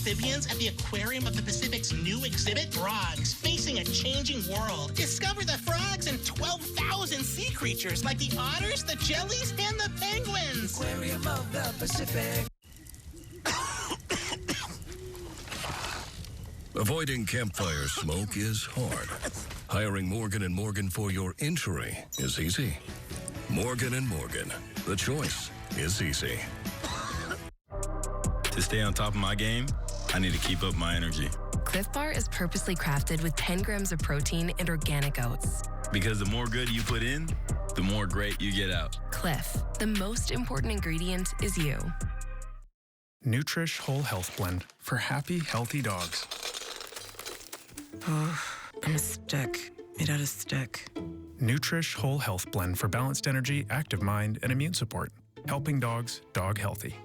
amphibians at the Aquarium of the Pacific's new exhibit, Frogs Facing a Changing World. Discover the frogs and 12,000 sea creatures like the otters, the jellies, and the penguins. Aquarium of the Pacific. Avoiding campfire smoke is hard. Hiring Morgan & Morgan for your injury is easy. Morgan & Morgan. The choice is easy. To stay on top of my game, I need to keep up my energy. Cliff Bar is purposely crafted with 10 grams of protein and organic oats. Because the more good you put in, the more great you get out. Cliff, the most important ingredient is you. Nutrish Whole Health Blend for happy, healthy dogs. Oh, I'm a stick. Made out of stick. Nutrish Whole Health Blend for balanced energy, active mind, and immune support. Helping dogs dog healthy.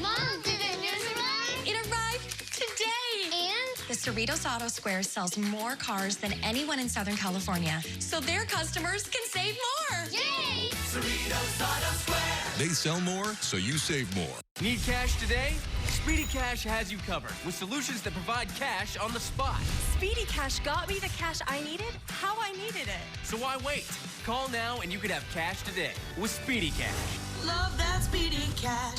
Mom, did the news arrive? It arrived today. And? The Cerritos Auto Square sells more cars than anyone in Southern California, so their customers can save more. Yay! Cerritos Auto Square. They sell more, so you save more. Need cash today? Speedy Cash has you covered with solutions that provide cash on the spot. Speedy Cash got me the cash I needed, how I needed it. So why wait? Call now and you could have cash today with Speedy Cash. Love that Speedy Cash.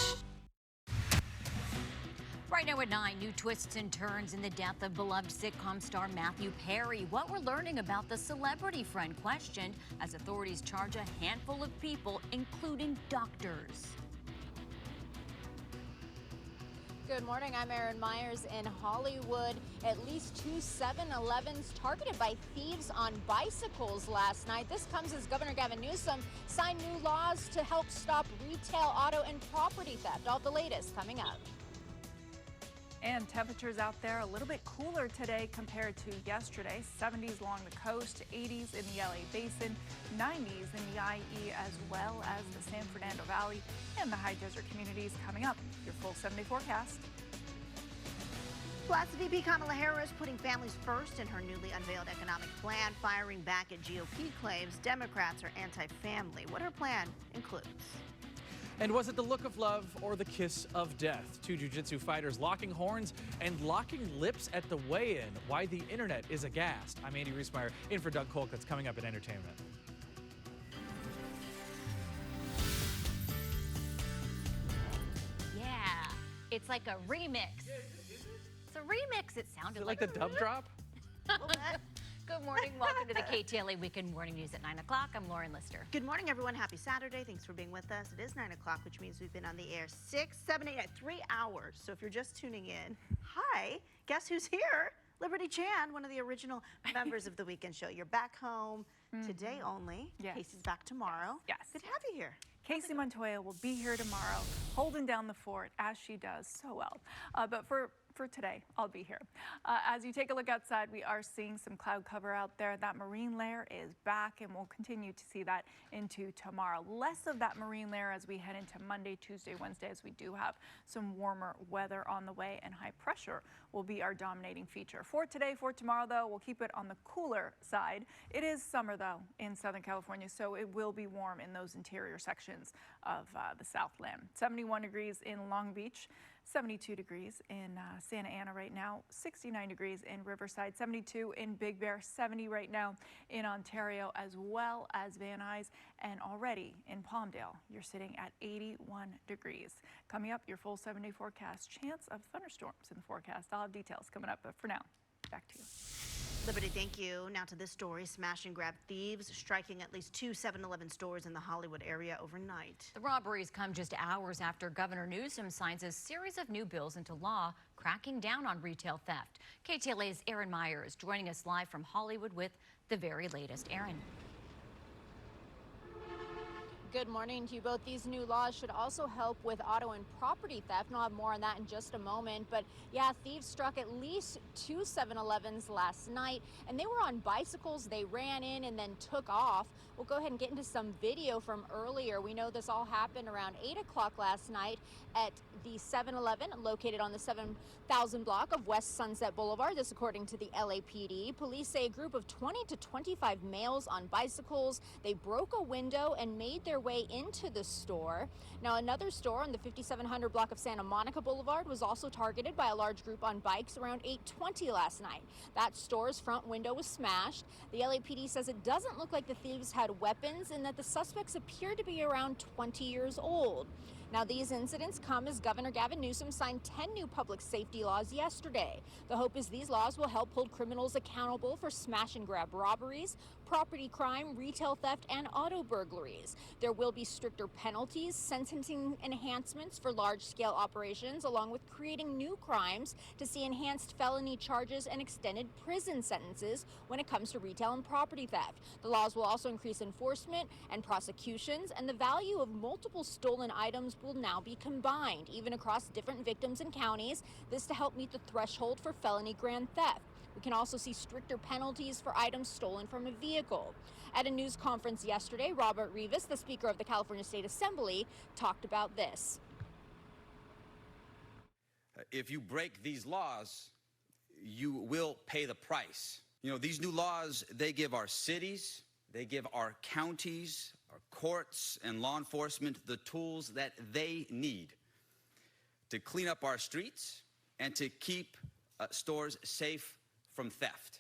Right now at 9, new twists and turns in the death of beloved sitcom star Matthew Perry. What we're learning about the celebrity friend questioned as authorities charge a handful of people, including doctors. Good morning, I'm Erin Myers in Hollywood. At least 2 7-Elevens targeted by thieves on bicycles last night. This comes as Governor Gavin Newsom signed new laws to help stop retail, auto, and property theft. All the latest coming up. And temperatures out there a little bit cooler today compared to yesterday. 70s along the coast, 80s in the LA Basin, 90s in the IE as well as the San Fernando Valley and the high desert communities coming up. Your full 7-day forecast. Plus, VP Kamala Harris putting families first in her newly unveiled economic plan, firing back at GOP claims Democrats are anti-family. What her plan includes. And was it the look of love or the kiss of death? 2 jiu-jitsu fighters locking horns and locking lips at the weigh-in. Why the internet is aghast. I'm Andy Reesmeyer in for Doug Kolk. That's coming up in entertainment. Yeah, it's like a remix. It's a remix. It sounded Is it like the dub drop? Good morning. Welcome to the KTLA Weekend Morning News at 9 o'clock. I'm Lauren Lister. Good morning, everyone. Happy Saturday. Thanks for being with us. It is 9 o'clock, which means we've been on the air 6, 7, 8, 3 hours. So if you're just tuning in, hi, guess who's here? Liberty Chan, one of the original members of the weekend show. You're back home today only. Yes. Casey's back tomorrow. Yes. Good to have you here. Casey Montoya will be here tomorrow, holding down the fort as she does so well. But for today, I'll be here. As you take a look outside, we are seeing some cloud cover out there. That marine layer is back, and we'll continue to see that into tomorrow. Less of that marine layer as we head into Monday, Tuesday, Wednesday, as we do have some warmer weather on the way, and high pressure will be our dominating feature. For today, for tomorrow, though, we'll keep it on the cooler side. It is summer, though, in Southern California, so it will be warm in those interior sections of the Southland. 71 degrees in Long Beach. 72 degrees in Santa Ana right now, 69 degrees in Riverside, 72 in Big Bear, 70 right now in Ontario, as well as Van Nuys, and already in Palmdale, you're sitting at 81 degrees. Coming up, your full 7-day forecast, chance of thunderstorms in the forecast. I'll have details coming up, but for now, back to you. Liberty, thank you. Now to this story. Smash and grab thieves striking at least 2 7-Eleven stores in the Hollywood area overnight. The robberies come just hours after Governor Newsom signs a series of new bills into law cracking down on retail theft. KTLA's Erin Myers joining us live from Hollywood with the very latest. Erin. Good morning to you both. These new laws should also help with auto and property theft, and I'll have more on that in just a moment. But yeah, thieves struck at least 2 7-Elevens last night, and they were on bicycles. They ran in and then took off. We'll go ahead and get into some video from earlier. We know this all happened around 8 o'clock last night at the 7-Eleven located on the 7000 block of West Sunset Boulevard. This according to the LAPD. Police say a group of 20 to 25 males on bicycles. They broke a window and made their way into the store. Now, another store on the 5700 block of Santa Monica Boulevard was also targeted by a large group on bikes around 8:20 last night. That store's front window was smashed. The LAPD says it doesn't look like the thieves had weapons and that the suspects appear to be around 20 years old. Now, these incidents come as Governor Gavin Newsom signed 10 new public safety laws yesterday. The hope is these laws will help hold criminals accountable for smash and grab robberies, property crime, retail theft, and auto burglaries. There will be stricter penalties, sentencing enhancements for large-scale operations, along with creating new crimes to see enhanced felony charges and extended prison sentences when it comes to retail and property theft. The laws will also increase enforcement and prosecutions, and the value of multiple stolen items will now be combined, even across different victims and counties, this to help meet the threshold for felony grand theft. We can also see stricter penalties for items stolen from a vehicle. At a news conference yesterday, Robert Rivas, the Speaker of the California State Assembly, talked about this. If you break these laws, you will pay the price. You know, these new laws, they give our cities, they give our counties, our courts, and law enforcement the tools that they need to clean up our streets and to keep stores safe from theft.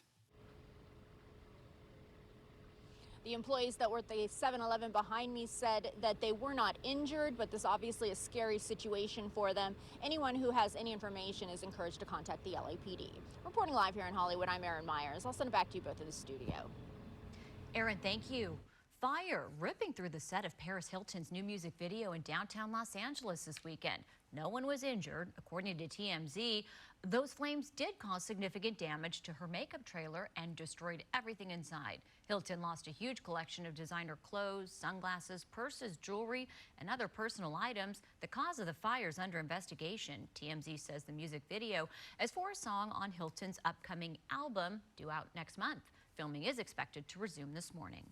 The employees that were at the 7-Eleven behind me said that they were not injured, but this obviously a scary situation for them. Anyone who has any information is encouraged to contact the LAPD. Reporting live here in Hollywood, I'm Erin Myers. I'll send it back to you both in the studio. Erin, thank you. Fire ripping through the set of Paris Hilton's new music video in downtown Los Angeles this weekend. No one was injured, according to TMZ. Those flames did cause significant damage to her makeup trailer and destroyed everything inside. Hilton lost a huge collection of designer clothes, sunglasses, purses, jewelry, and other personal items. The cause of the fire is under investigation. TMZ says the music video is for a song on Hilton's upcoming album due out next month. Filming is expected to resume this morning.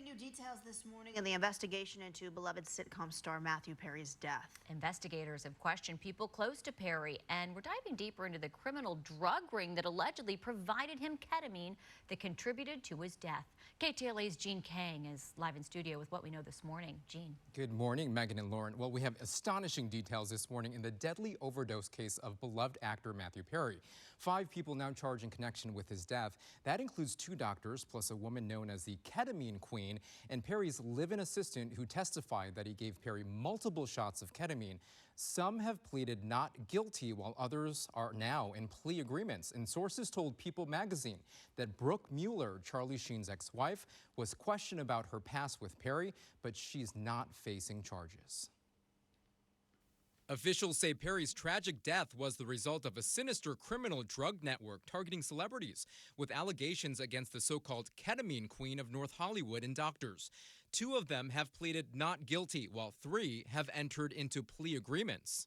New details this morning in the investigation into beloved sitcom star Matthew Perry's death. Investigators have questioned people close to Perry, and we're diving deeper into the criminal drug ring that allegedly provided him ketamine that contributed to his death. KTLA's Gene Kang is live in studio with what we know this morning. Gene. Good morning, Megan and Lauren. Well, we have astonishing details this morning in the deadly overdose case of beloved actor Matthew Perry. 5 people now charged in connection with his death. That includes 2 doctors, plus a woman known as the ketamine queen, and Perry's live-in assistant who testified that he gave Perry multiple shots of ketamine. Some have pleaded not guilty, while others are now in plea agreements. And sources told People magazine that Brooke Mueller, Charlie Sheen's ex-wife, was questioned about her past with Perry, but she's not facing charges. Officials say Perry's tragic death was the result of a sinister criminal drug network targeting celebrities, with allegations against the so-called ketamine queen of North Hollywood and doctors. 2 of them have pleaded not guilty, while 3 have entered into plea agreements.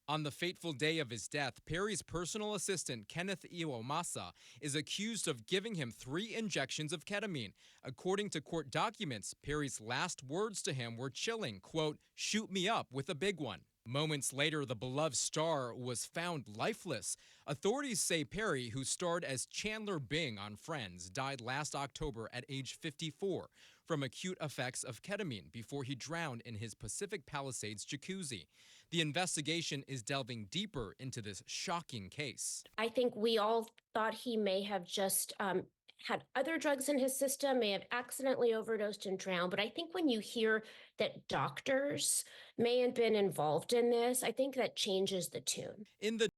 On the fateful day of his death, Perry's personal assistant, Kenneth Iwamasa, is accused of giving him 3 injections of ketamine. According to court documents, Perry's last words to him were chilling, quote, "Shoot me up with a big one." Moments later, the beloved star was found lifeless. Authorities say Perry, who starred as Chandler Bing on Friends, died last October at age 54 from acute effects of ketamine before he drowned in his Pacific Palisades jacuzzi. The investigation is delving deeper into this shocking case. I think we all thought he may have just had other drugs in his system, may have accidentally overdosed and drowned. But I think when you hear that doctors may have been involved in this, I think that changes the tune. In the